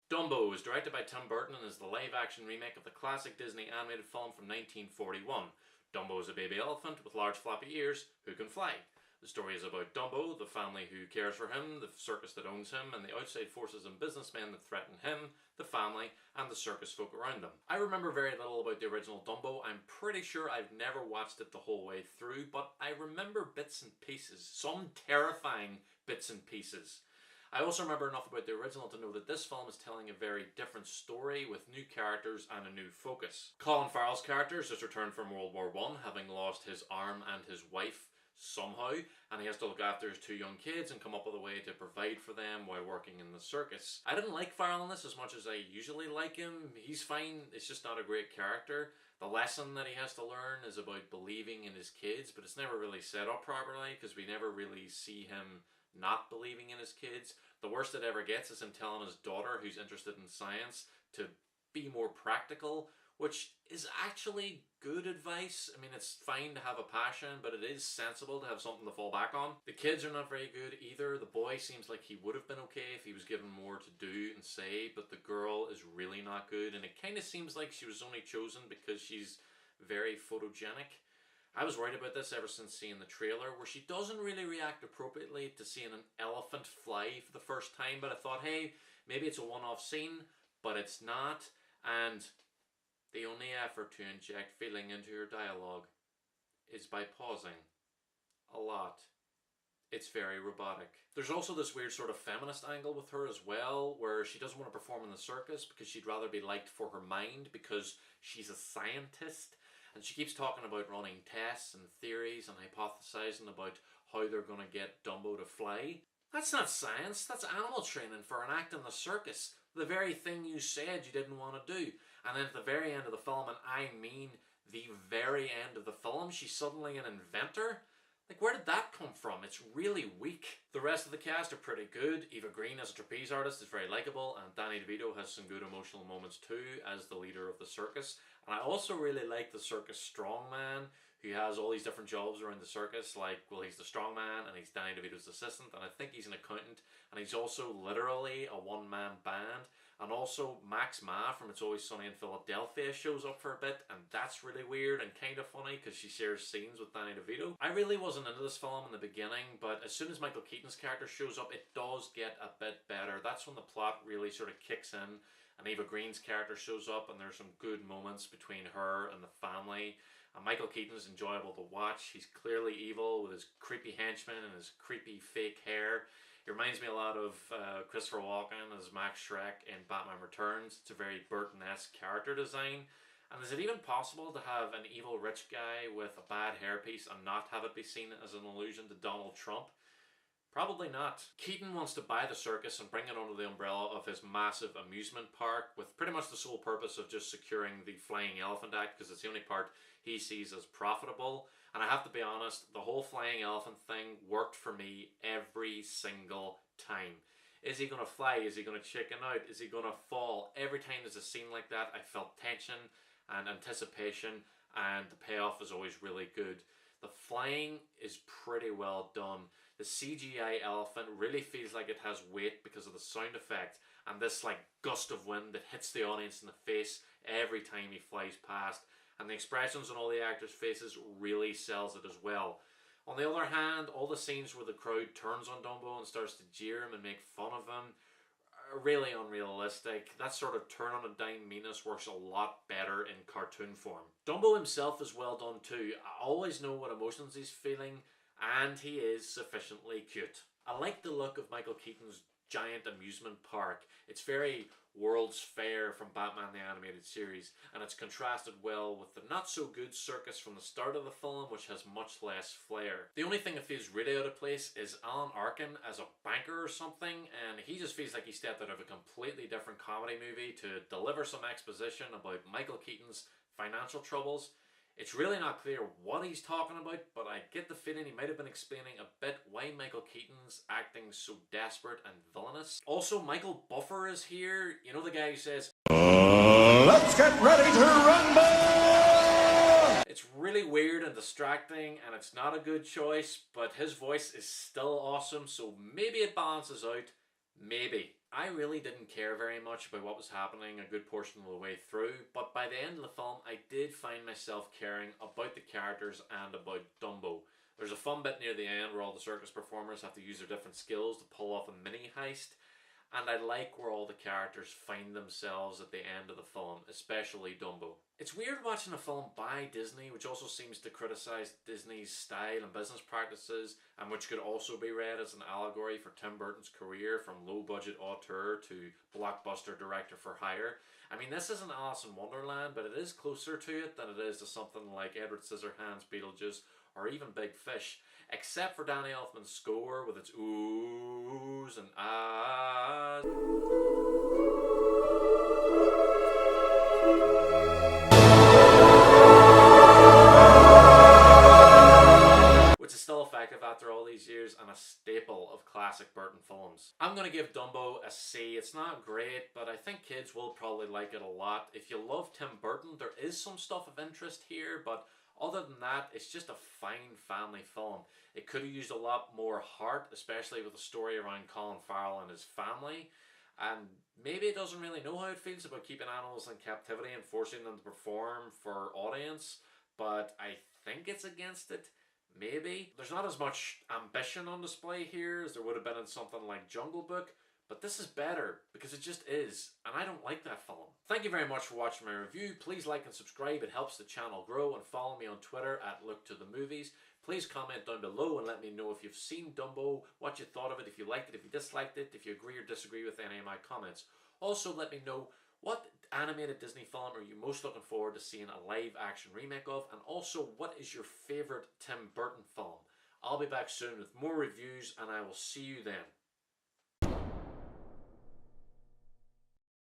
Dumbo is directed by Tim Burton and is the live-action remake of the classic Disney animated film from 1941. Dumbo is a baby elephant with large floppy ears who can fly. The story is about Dumbo, the family who cares for him, the circus that owns him, and the outside forces and businessmen that threaten him, the family, and the circus folk around them. I remember very little about the original Dumbo. I'm pretty sure I've never watched it the whole way through, but I remember bits and pieces, some terrifying bits and pieces. I also remember enough about the original to know that this film is telling a very different story with new characters and a new focus. Colin Farrell's character has just returned from World War I, having lost his arm and his wife somehow, and he has to look after his two young kids and come up with a way to provide for them while working in the circus. I didn't like Farrell in this as much as I usually like him. He's fine, it's just not a great character. The lesson that he has to learn is about believing in his kids, but it's never really set up properly because we never really see him not believing in his kids. The worst it ever gets is him telling his daughter, who's interested in science, to be more practical, which is actually good advice. I mean, it's fine to have a passion, but it is sensible to have something to fall back on. The kids are not very good either. The boy seems like he would have been okay if he was given more to do and say, but the girl is really not good, and it kind of seems like she was only chosen because she's very photogenic. I was worried about this ever since seeing the trailer, where she doesn't really react appropriately to seeing an elephant fly for the first time, but I thought, hey, maybe it's a one-off scene, but it's not, and the only effort to inject feeling into your dialogue is by pausing a lot. It's very robotic. There's also this weird sort of feminist angle with her as well, where she doesn't want to perform in the circus because she'd rather be liked for her mind because she's a scientist. And she keeps talking about running tests and theories and hypothesizing about how they're going to get Dumbo to fly. That's not science, that's animal training for an act in the circus. The very thing you said you didn't want to do. And then at the very end of the film, and I mean the very end of the film, she's suddenly an inventor? Like, where did that come from? It's really weak. The rest of the cast are pretty good. Eva Green as a trapeze artist is very likeable, and Danny DeVito has some good emotional moments too as the leader of the circus. And I also really like the circus strongman, who has all these different jobs around the circus, like, well, he's the strongman, and he's Danny DeVito's assistant, and I think he's an accountant, and he's also literally a one-man band. And also Max Ma from It's Always Sunny in Philadelphia shows up for a bit, and that's really weird and kind of funny because she shares scenes with Danny DeVito. I really wasn't into this film in the beginning, but as soon as Michael Keaton's character shows up, it does get a bit better. That's when the plot really sort of kicks in, and Eva Green's character shows up, and there's some good moments between her and the family. And Michael Keaton is enjoyable to watch. He's clearly evil with his creepy henchmen and his creepy fake hair. It reminds me a lot of Christopher Walken as Max Schreck in Batman Returns. It's a very Burton-esque character design. And is it even possible to have an evil rich guy with a bad hairpiece and not have it be seen as an allusion to Donald Trump? Probably not. Keaton wants to buy the circus and bring it under the umbrella of his massive amusement park with pretty much the sole purpose of just securing the Flying Elephant Act because it's the only part he sees as profitable. And I have to be honest, the whole flying elephant thing worked for me every single time. Is he going to fly? Is he going to chicken out? Is he going to fall? Every time there's a scene like that, I felt tension and anticipation, and the payoff is always really good. The flying is pretty well done. The CGI elephant really feels like it has weight because of the sound effect and this like gust of wind that hits the audience in the face every time he flies past. And the expressions on all the actors' faces really sells it as well. On the other hand, all the scenes where the crowd turns on Dumbo and starts to jeer him and make fun of him are really unrealistic. That sort of turn on a dime meanness works a lot better in cartoon form. Dumbo himself is well done too. I always know what emotions he's feeling, and he is sufficiently cute. I like the look of Michael Keaton's giant amusement park. It's very World's Fair from Batman the Animated Series, and it's contrasted well with the not so good circus from the start of the film, which has much less flair. The only thing that feels really out of place is Alan Arkin as a banker or something, and he just feels like he stepped out of a completely different comedy movie to deliver some exposition about Michael Keaton's financial troubles. It's really not clear what he's talking about, but I get the feeling he might have been explaining a bit why Michael Keaton's acting so desperate and villainous. Also, Michael Buffer is here. You know, the guy who says, let's get ready to rumble! It's really weird and distracting, and it's not a good choice, but his voice is still awesome, so maybe it balances out, Maybe. I really didn't care very much about what was happening a good portion of the way through, but by the end of the film, I did find myself caring about the characters and about Dumbo. There's a fun bit near the end where all the circus performers have to use their different skills to pull off a mini heist, and I like where all the characters find themselves at the end of the film, especially Dumbo. It's weird watching a film by Disney, which also seems to criticize Disney's style and business practices, and which could also be read as an allegory for Tim Burton's career from low-budget auteur to blockbuster director for hire. I mean, this isn't Alice in Wonderland, but it is closer to it than it is to something like Edward Scissorhands' Beetlejuice or even Big Fish, except for Danny Elfman's score with its oohs and ahs. Which is still effective after all these years and a staple of classic Burton films. I'm going to give Dumbo a C. It's not great, but I think kids will probably like it a lot. If you love Tim Burton, there is some stuff of interest here, but other than that, it's just a fine family film. It could have used a lot more heart, especially with the story around Colin Farrell and his family. And maybe it doesn't really know how it feels about keeping animals in captivity and forcing them to perform for audience, but I think it's against it. Maybe. There's not as much ambition on display here as there would have been in something like Jungle Book, but this is better because it just is, and I don't like that film. Thank you very much for watching my review. Please like and subscribe, it helps the channel grow, and follow me on Twitter at LookToTheMovies. Please comment down below and let me know if you've seen Dumbo, what you thought of it, if you liked it, if you disliked it, if you agree or disagree with any of my comments. Also, let me know what animated Disney film are you most looking forward to seeing a live action remake of, and also what is your favourite Tim Burton film. I'll be back soon with more reviews, and I will see you then.